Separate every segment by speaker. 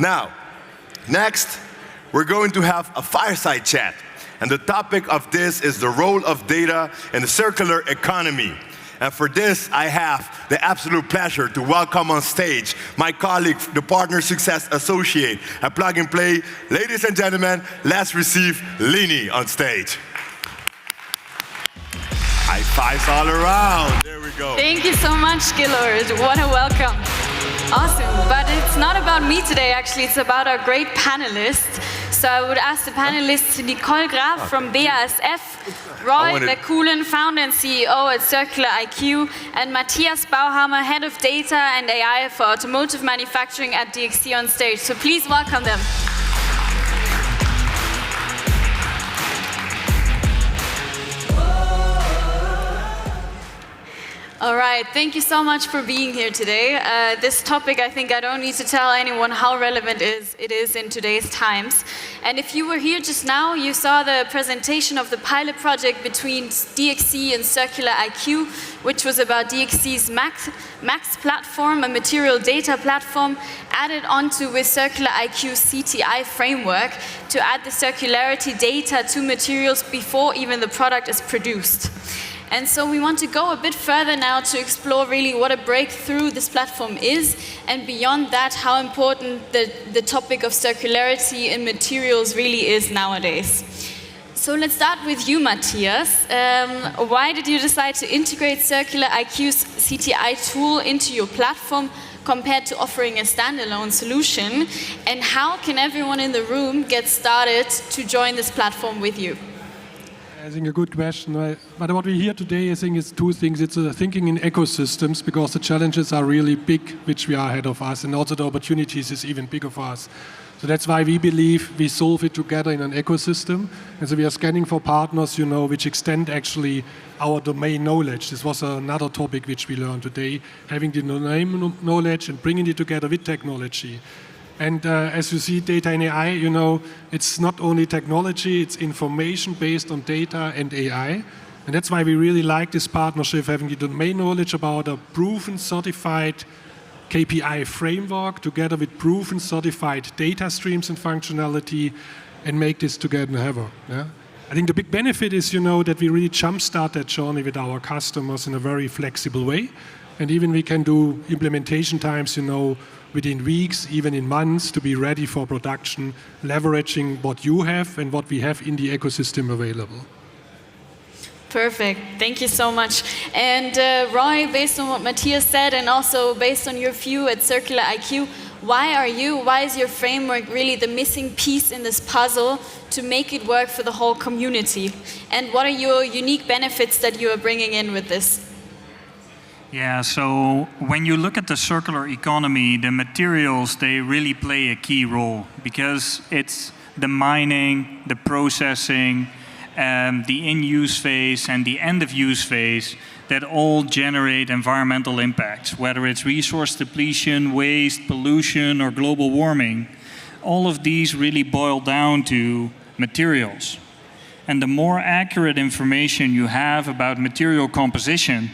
Speaker 1: Now, next, we're going to have a fireside chat. And the topic of this is the role of data in the circular economy. And for this, I have the absolute pleasure to welcome on stage my colleague, the Partner Success Associate at Plug and Play. Ladies and gentlemen, let's receive Lini on stage. High fives all around. There we go.
Speaker 2: Thank you so much, Gillard. What a welcome. Awesome. But it's not about me today, actually. It's about our great panelists. So I would ask the panelists, Nicole Graf from BASF, Roy Verkulen, founder and CEO at Circular IQ, and Matthias Bauhammer, head of data and AI for automotive manufacturing at DXC on stage. So please welcome them. All right, thank you so much for being here today. This topic, I think I don't need to tell anyone how relevant it is in today's times. And if you were here just now, you saw the presentation of the pilot project between DXC and Circular IQ, which was about DXC's Max platform, a material data platform, added onto with Circular IQ's CTI framework to add the circularity data to materials before even the product is produced. And so we want to go a bit further now to explore really what a breakthrough this platform is, and beyond that, how important the topic of circularity in materials really is nowadays. So let's start with you, Matthias. Why did you decide to integrate Circular IQ's CTI tool into your platform compared to offering a standalone solution? And how can everyone in the room get started to join this platform with you?
Speaker 3: I think a good question. But what we hear today, I think, is two things. It's thinking in ecosystems, because the challenges are really big, which we are ahead of us, and also the opportunities is even bigger for us. So that's why we believe we solve it together in an ecosystem. And so we are scanning for partners, which extend actually our domain knowledge. This was another topic which we learned today, having the domain knowledge and bringing it together with technology. And as you see, data and AI, it's not only technology, it's information based on data and AI. And that's why we really like this partnership, having the domain knowledge about a proven, certified KPI framework together with proven, certified data streams and functionality, and make this together. Yeah? I think the big benefit is, that we really jumpstart that journey with our customers in a very flexible way. And even we can do implementation times, within weeks, even in months, to be ready for production, leveraging what you have and what we have in the ecosystem available.
Speaker 2: Perfect. Thank you so much. And Roy, based on what Matthias said, and also based on your view at Circular IQ, why is your framework really the missing piece in this puzzle to make it work for the whole community? And what are your unique benefits that you are bringing in with this?
Speaker 4: Yeah, so when you look at the circular economy, the materials, they really play a key role, because it's the mining, the processing, the in-use phase and the end-of-use phase that all generate environmental impacts, whether it's resource depletion, waste, pollution, or global warming. All of these really boil down to materials. And the more accurate information you have about material composition,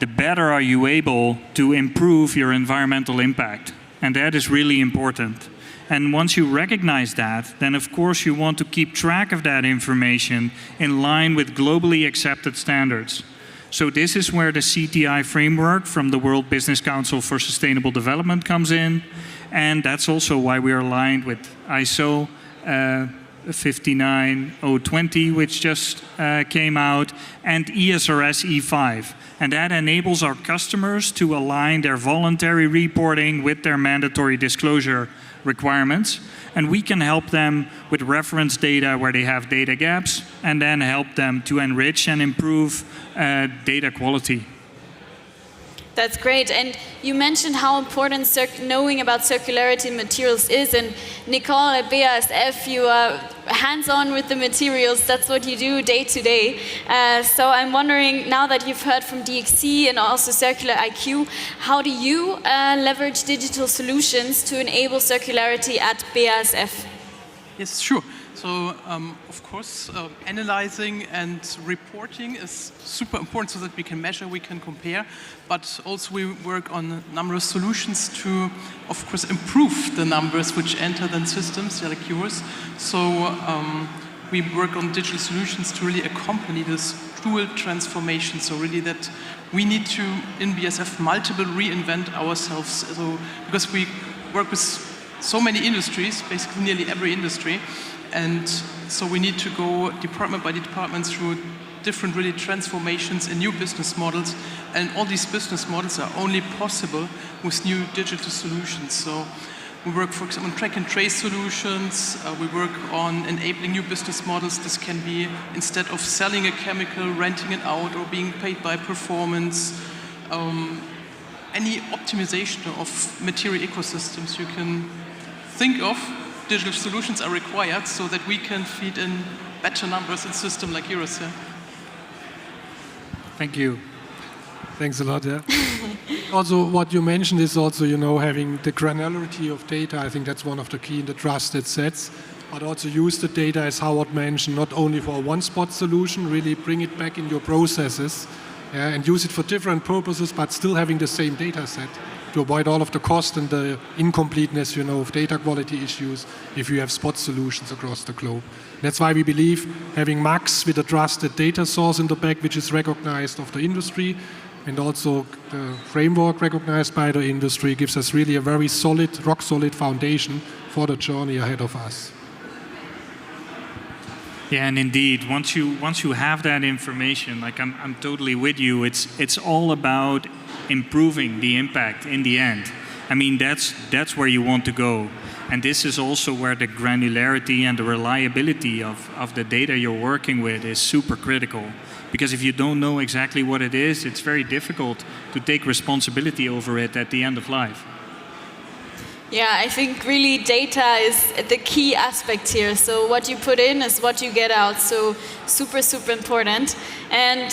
Speaker 4: the better are you able to improve your environmental impact. And that is really important. And once you recognize that, then of course you want to keep track of that information in line with globally accepted standards. So this is where the CTI framework from the World Business Council for Sustainable Development comes in. And that's also why we are aligned with ISO 59020, which just came out, and ESRS E5. And that enables our customers to align their voluntary reporting with their mandatory disclosure requirements. And we can help them with reference data where they have data gaps, and then help them to enrich and improve data quality.
Speaker 2: That's great. And you mentioned how important knowing about circularity in materials is. And Nicole at BASF, you are hands-on with the materials. That's what you do day to day. So I'm wondering, now that you've heard from DXC and also Circular IQ, how do you leverage digital solutions to enable circularity at BASF?
Speaker 5: Yes, sure. So, of course, analyzing and reporting is super important so that we can measure, we can compare, but also we work on a number of solutions to, of course, improve the numbers which enter the systems, like yours. So we work on digital solutions to really accompany this dual transformation. So really that we need to, in BASF, multiple reinvent ourselves. So, because we work with so many industries, basically nearly every industry, and so we need to go department by department through different really transformations and new business models. And all these business models are only possible with new digital solutions. So we work, for example, on track and trace solutions. We work on enabling new business models. This can be, instead of selling a chemical, renting it out or being paid by performance. Any optimization of material ecosystems you can think of, digital solutions are required so that we can feed in better numbers in system like yours. Yeah?
Speaker 4: Thank you.
Speaker 3: Thanks a lot, yeah. Also, what you mentioned is also, having the granularity of data. I think that's one of the key in the trusted sets. But also use the data, as Howard mentioned, not only for a one-spot solution, really bring it back in your processes, and use it for different purposes, but still having the same data set to avoid all of the cost and the incompleteness, of data quality issues if you have spot solutions across the globe. That's why we believe having MAX with a trusted data source in the back, which is recognized of the industry, and also the framework recognized by the industry, gives us really a very solid, rock-solid foundation for the journey ahead of us.
Speaker 4: Yeah, and indeed, once you have that information, like I'm totally with you. It's all about improving the impact in the end. I mean, that's where you want to go, and this is also where the granularity and the reliability of the data you're working with is super critical. Because if you don't know exactly what it is, it's very difficult to take responsibility over it at the end of life.
Speaker 2: Yeah, I think really data is the key aspect here. So what you put in is what you get out. So super, super important. And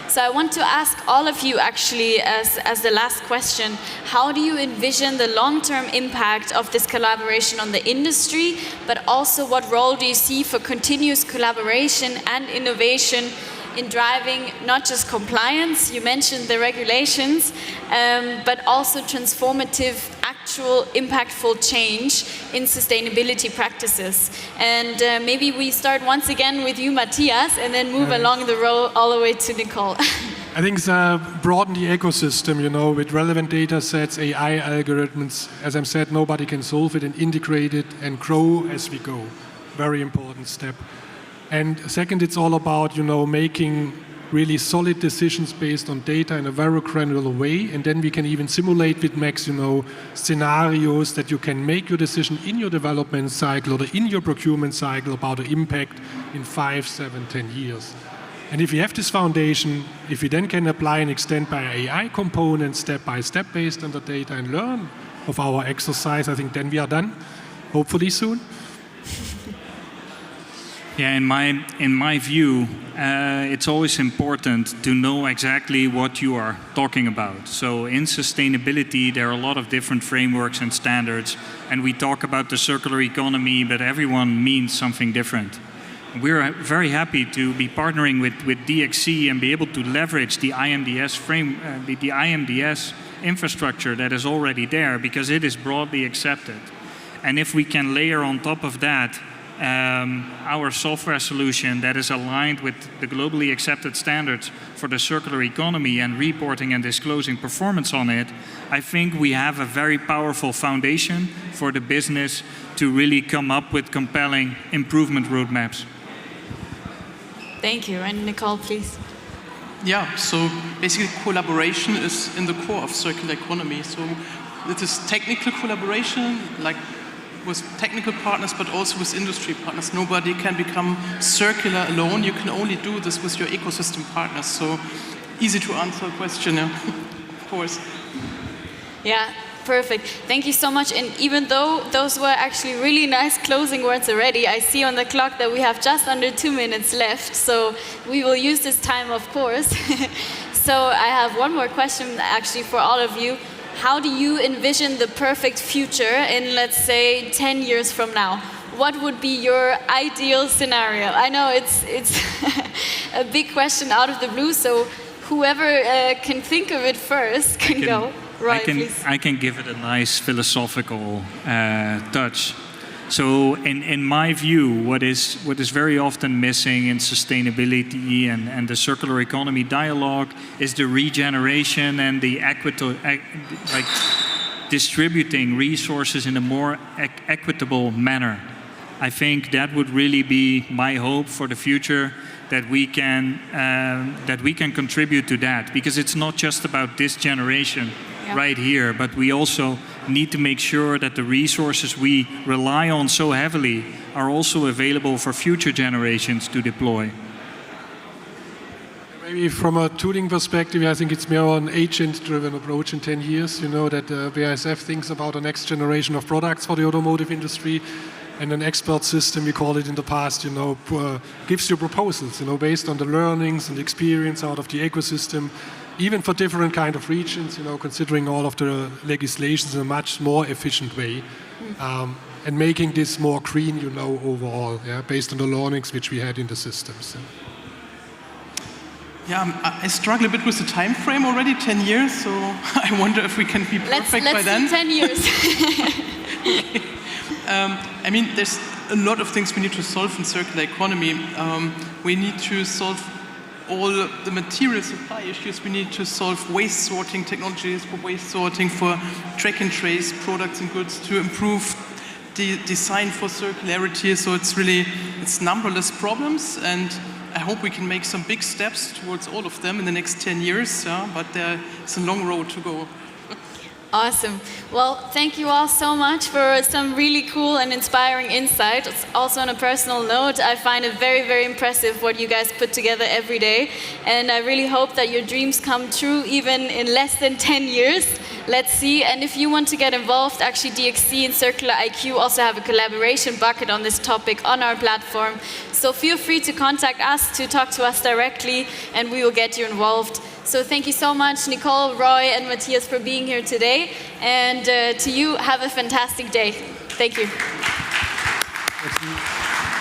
Speaker 2: so I want to ask all of you actually as the last question, how do you envision the long-term impact of this collaboration on the industry, but also what role do you see for continuous collaboration and innovation in driving not just compliance, you mentioned the regulations, but also transformative, actual, impactful change in sustainability practices. And maybe we start once again with you, Matthias, and then move along the road all the way to Nicole.
Speaker 3: I think it's broaden the ecosystem, with relevant data sets, AI algorithms. As I said, nobody can solve it, and integrate it and grow as we go. Very important step. And second, it's all about, making really solid decisions based on data in a very granular way. And then we can even simulate with Max, scenarios that you can make your decision in your development cycle or in your procurement cycle about the impact in 5, 7, 10 years. And if you have this foundation, if you then can apply and extend by AI components step by step based on the data and learn of our exercise, I think then we are done, hopefully soon.
Speaker 4: Yeah, in my view, it's always important to know exactly what you are talking about. So in sustainability, there are a lot of different frameworks and standards, and we talk about the circular economy, but everyone means something different. We're very happy to be partnering with DXC and be able to leverage the IMDS the IMDS infrastructure that is already there, because it is broadly accepted. And if we can layer on top of that our software solution that is aligned with the globally accepted standards for the circular economy and reporting and disclosing performance on it, I think we have a very powerful foundation for the business to really come up with compelling improvement roadmaps.
Speaker 2: Thank you. And Nicole, please.
Speaker 5: Yeah, so basically collaboration is in the core of circular economy. So it is technical collaboration, like with technical partners, but also with industry partners. Nobody can become circular alone. You can only do this with your ecosystem partners. So easy to answer question, of course.
Speaker 2: Yeah, perfect. Thank you so much. And even though those were actually really nice closing words already, I see on the clock that we have just under 2 minutes left. So we will use this time, of course. So I have one more question actually for all of you. how do you envision the perfect future in, let's say, 10 years from now? What would be your ideal scenario? I know it's a big question out of the blue, so whoever can think of it first can go. Roy, please.
Speaker 4: I can give it a nice philosophical touch. So in my view, what is very often missing in sustainability and the circular economy dialogue is the regeneration and the distributing resources in a more equitable manner. I think that would really be my hope for the future, that we can contribute to that, because it's not just about this generation right here, but we also need to make sure that the resources we rely on so heavily are also available for future generations to deploy.
Speaker 3: Maybe from a tooling perspective, I think it's more an agent-driven approach in 10 years. You know, that BASF thinks about the next generation of products for the automotive industry, and an expert system, we call it in the past, you know, gives you proposals, you know, based on the learnings and experience out of the ecosystem, even for different kind of regions, you know, considering all of the legislations in a much more efficient way, and making this more green, you know, overall, based on the learnings which we had in the systems.
Speaker 5: Yeah, I struggle a bit with the time frame already, 10 years, so I wonder if we can be perfect by then.
Speaker 2: Let's do 10 years.
Speaker 5: I mean, there's a lot of things we need to solve in circular economy. We need to solve all the material supply issues. We need to solve waste sorting technologies for waste sorting, for track and trace products and goods, to improve the design for circularity. So it's numberless problems, and I hope we can make some big steps towards all of them in the next 10 years, but it's a long road to go.
Speaker 2: Awesome. Well, thank you all so much for some really cool and inspiring insights. Also, on a personal note, I find it very, very impressive what you guys put together every day. And I really hope that your dreams come true even in less than 10 years. Let's see. And if you want to get involved, actually DXC and Circular IQ also have a collaboration bucket on this topic on our platform. So feel free to contact us, to talk to us directly, and we will get you involved. So thank you so much, Nicole, Roy, and Matthias, for being here today. And to you, have a fantastic day. Thank you.
Speaker 3: Thank you.